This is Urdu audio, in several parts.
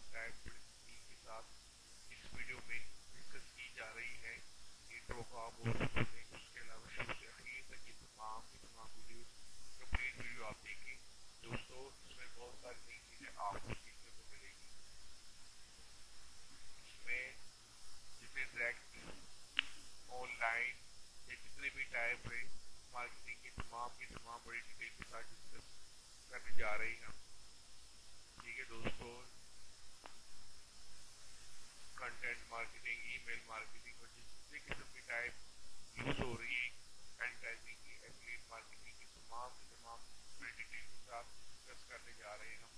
تمام ٹائپ تفصیل کے ساتھ اس ویڈیو میں ڈسکس کی جا رہی ہے. انٹرو کا موضوع سنیں, اس کے علاوہ شروع سے آخر تک یہ تمام ویڈیو کمپلیٹ ویڈیو آپ دیکھیں. دوستو اس میں بہت ساری نئی چیزیں آپ کو سیکھنے کو ملے گی. اس میں جتنے ڈائریکٹ آن لائن یا جتنے بھی ٹائپ ہے مارکیٹنگ کے تمام بڑی ڈیٹیل کے ساتھ ڈسکس کرنے جا رہے ہیں ہم. ٹھیک ہے دوستو, content marketing, email marketing اور جتنے قسم کی ٹائپ یوز ہو رہی ہے ایڈورٹائزنگ کی, ایفیلیٹ مارکیٹنگ کی تمام بڑی ڈیٹیل کے ساتھ ڈسکس کرنے جا رہے ہیں ہم.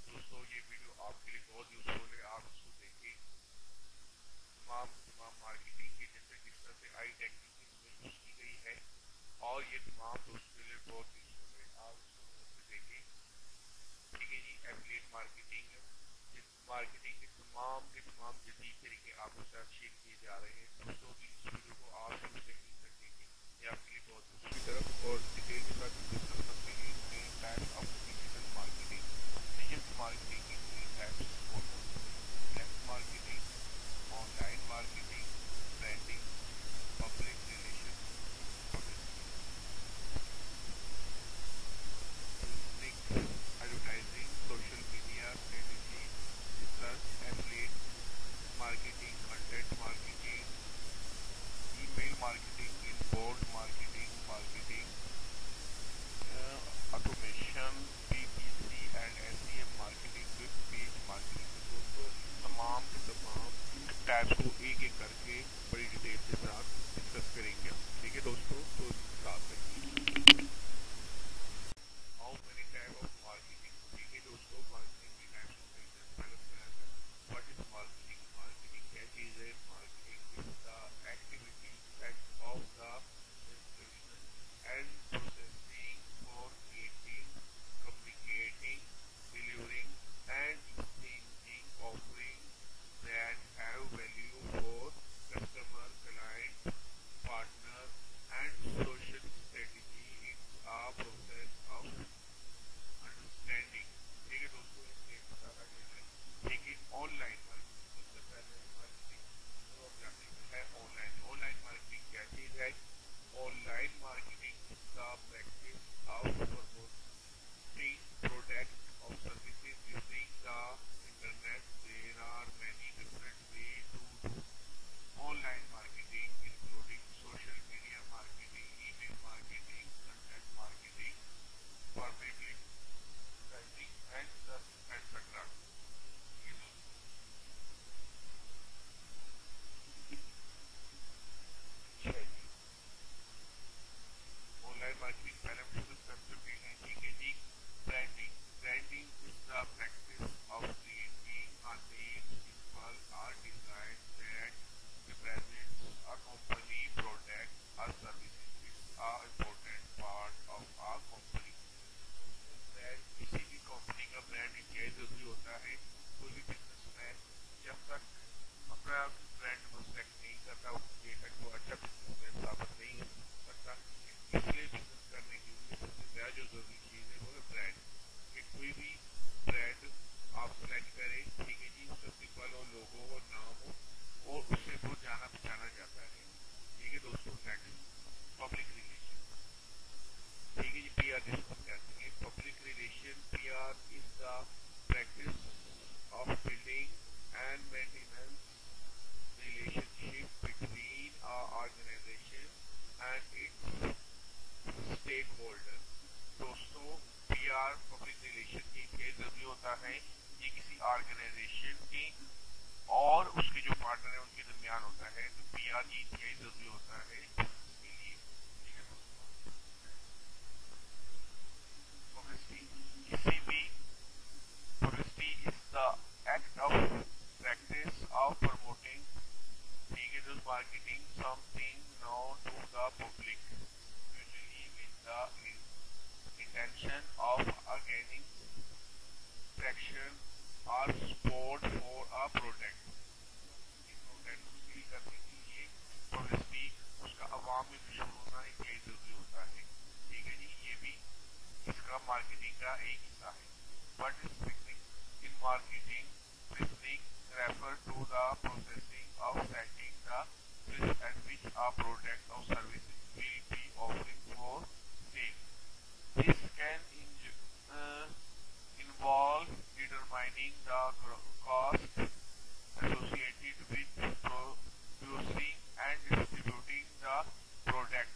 دوستو یہ ویڈیو آپ کے لیے بہت یوزفل ہے, آپ اس کو دیکھیں. تمام مارکیٹنگ کے جیسے کس طرح سے آئی ٹیکنیک اس میں یوز کی گئی ہے, اور یہ تمام دوستوں کے لیے بہت یوزفل ہے, آپ اس کو غور سے دیکھیں. ٹھیک ہے جی, ایفیلیٹ مارکیٹنگ کے تمام جدید طریقے آپ کے ساتھ شیئر کیے جا رہے ہیں. دوستوں کی اس ویڈیو کو آپ شروع سے کلک تک دیکھیں, یہ آپ کے لیے بہت دوسری طرف اور ڈیٹیل کے ساتھ ڈسکس کرتے ہیں main type of digital marketing. Digital marketing کی مین ٹائپس کون کون سی ہیں؟ Direct marketing, online marketing, branding, public relation, publicity. Advertising, social media strategy, research, affiliate marketing, content marketing, email marketing, inbound marketing, automation, P P C and S E M marketing, web page marketing. تو دوستوں ان تمام کے تمام ٹائپس کو ایک ایک کر کے بڑی ڈیٹیل کے ساتھ ڈسکس کریں گے ہم. ٹھیک ہے دوستوں, تو ساتھ رہیے. How many type of marketing. ٹھیک ہے دوستوں, مارکیٹنگ کی ٹائپس کو دیکھتے ہیں. پہلے بتایا تھا واٹ از مارکیٹنگ. مارکیٹنگ کیا چیز ہے؟ Marketing is the activity act of the instruction and processing for creating, communicating, delivering and exchanging offering that have value for customer, client, partner and social strategy. It's a process of understanding. ٹھیک ہے دوستوں, اس سے بتایا گیا ہے. لیکن آن لائن مارکیٹنگ سب سے پہلے مارکیٹنگ تو آپ جانتے ہیں آن لائن مارکیٹنگ کیا چیز ہے؟ On line marketing is the practice of promoting product or services using the internet. There are many different ways to do online marketing, including social media marketing, email marketing, content marketing, permanent advertising, and etc. Online marketing پہلے ہم ڈسکس کر چکے ہیں. ٹھیک ہے جی. Branding is the practice of creating a name, symbol or design that represents a company, product or services. It's a important part of a company. Brand, کسی بھی کمپنی کا برانڈ انتہائی ضروری ہوتا ہے. کوئی بھی بزنس مین جب تک اپنا برانڈ پروٹیکٹ نہیں کرتا جب تک وہ اچھا بزنس مین ثابت نہیں ہو سکتا. اس لیے بزنس کرنے کے لیے سب سے زیادہ جو ضروری چیز ہے وہ ہے برانڈ. کہ کوئی بھی برانڈ آپ سلیکٹ کریں, ٹھیک ہے جی, اس کا سمبل ہو, لوگو ہو, نام ہو, اور اس سے بہت جانا پہچانا جاتا ہے. ٹھیک ہے دوستوں. Next, public relation. ٹھیک ہے جی, پی آر جس کو ہم کہتے ہیں. Public relation, P R is the practice of building and maintenance relationship between an organization and its stakeholder. دوستوں پی آر پبلک ریلیشن کی کیا ضروری ہوتا ہے؟ یہ کسی آرگنائزیشن کی اور اس کے جو پارٹنر ہیں ان کے درمیان ہوتا ہے. تو پی آر یہ کیا ضروری ہوتا ہے اس کے لیے. پبلسٹی, کسی بھی publicity is the act of practice of promoting, digital marketing, something known to the public, usually with the intention of gaining traction or support for a product. اس پروڈکٹ کو سیل کرنے کے لیے پبلسٹی, اس کا عوام میں مشہور ہونا انتہائی ضروری ہوتا ہے. ٹھیک ہے جی, یہ بھی اس کا مارکیٹنگ کا ایک حصہ ہے. But in marketing a product or service will be offering for sale. This can involve determining the cost associated with producing and distributing the product.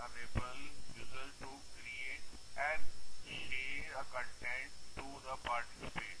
enable users to create and share a content to the participate.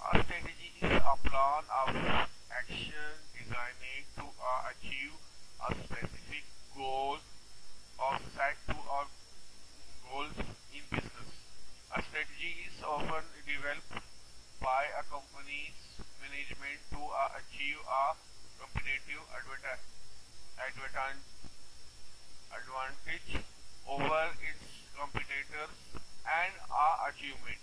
A strategy is a plan of action designed to achieve a specific goal or set to our goals in business. A strategy is often developed by a company's management to achieve a competitive advantage over its competitors and a achievement.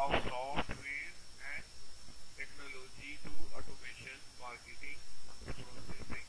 of software and technology to automation marketing processing।